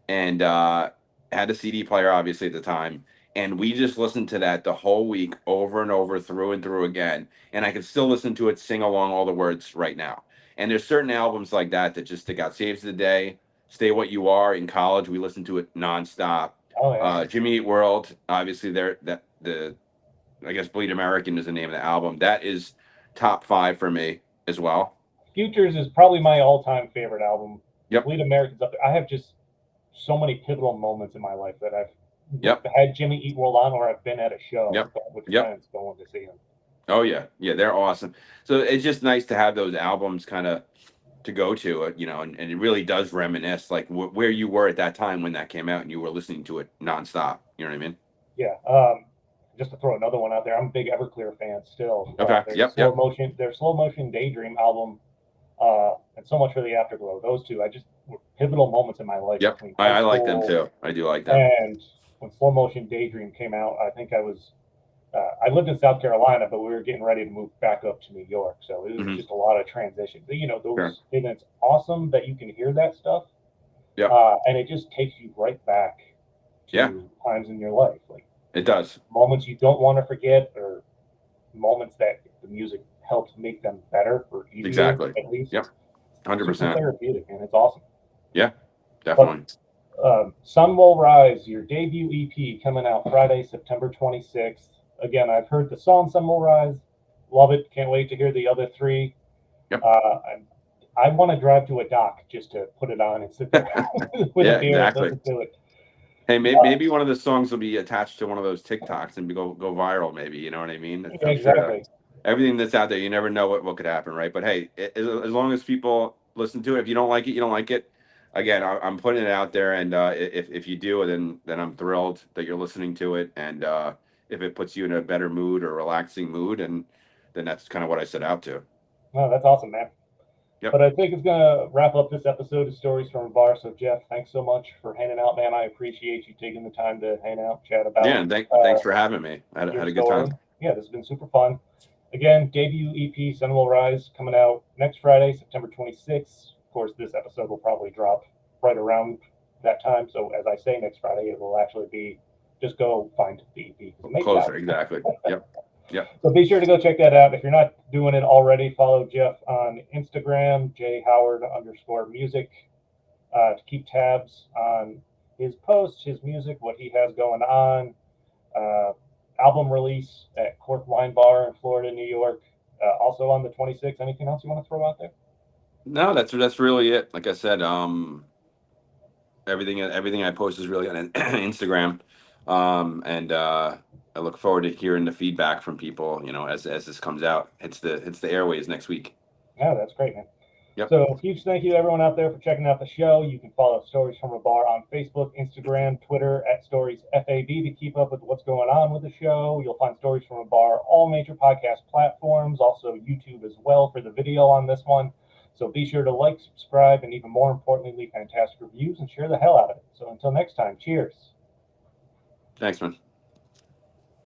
and had a CD player obviously at the time, and we just listened to that the whole week over and over, through and through again, and I can still listen to it, sing along all the words right now. And there's certain albums like that that just stick out. Saves the Day, Stay What You Are. In college, we listened to it nonstop. Oh yeah. Jimmy Eat World, obviously, there that the I guess Bleed American is the name of the album. That is top five for me as well. Futures is probably my all-time favorite album. Yep. Bleed Americans up there. I have just so many pivotal moments in my life that I've Yep. had Jimmy Eat World on, or I've been at a show Yep. with Yep. friends going to see him. Oh yeah, yeah, they're awesome. So it's just nice to have those albums kind of to go to, and it really does reminisce like where you were at that time when that came out, and you were listening to it nonstop. You know what I mean? Yeah. Just to throw another one out there, I'm a big Everclear fan still. Okay. Yep. Yep. Their Slow Motion Daydream album, and So Much for the Afterglow. Those two, I just were pivotal moments in my life Yep. between high I like them school too. I do like them. and when Slow Motion Daydream came out. I think I lived in South Carolina, but we were getting ready to move back up to New York, so it was Mhm. just a lot of transition. But, Sure. and it's awesome that you can hear that stuff, Yep. and it just takes you right back to Yeah. times in your life, like It does. moments you don't want to forget, or moments that the music helps make them better or easier, Exactly. at least. Yep. Super 100%. therapeutic, and it's awesome. Yeah. Definitely. Sun Will Rise, your debut EP, coming out Friday, September 26th. Again, I've heard the song Sun Will Rise. Love it. Can't wait to hear the other three. Yep. I want to drive to a dock just to put it on and sit there with Yeah, a beer exactly. and listen to it. Hey, maybe one of the songs will be attached to one of those TikToks and go viral. Maybe, you know what I mean? I'm sure Exactly. everything that's out there, you never know what could happen, right? But hey, as long as people listen to it, if you don't like it, you don't like it. Again, I'm putting it out there, and if you do, then I'm thrilled that you're listening to it, and if it puts you in a better mood or relaxing mood, and then that's kind of what I set out to. No, that's awesome, man. Yep. But I think it's going to wrap up this episode of Stories from a Bar. So, Jeff, thanks so much for hanging out, man. I appreciate you taking the time to hang out, chat Yeah, about and thanks for having me. I your had a good story. time. Yeah, this has been super fun. Again, debut EP, Sun Will Rise, coming out next Friday, September 26th. Of course, this episode will probably drop right around that time. So, as I say, next Friday, it will actually be just go find the EP. Make it out. Closer, exactly. Yep. Yep. So be sure to go check that out. If you're not doing it already, follow Jeff on Instagram, jhoward_music, to keep tabs on his posts, his music, what he has going on. Album release at Cork Wine Bar in Florida, New York. Also on the 26th. Anything else you want to throw out there? No, that's really it. Like I said, everything I post is really on Instagram, and I look forward to hearing the feedback from people. You know, as this comes out, it's the airways next week. Yeah, that's great, man. Yep. So huge thank you to everyone out there for checking out the show. You can follow Stories from a Bar on Facebook, Instagram, Twitter at StoriesFAB to keep up with what's going on with the show. You'll find Stories from a Bar all major podcast platforms, also YouTube as well for the video on this one. So be sure to like, subscribe, and even more importantly, leave fantastic reviews and share the hell out of it. So until next time, cheers. Thanks, man.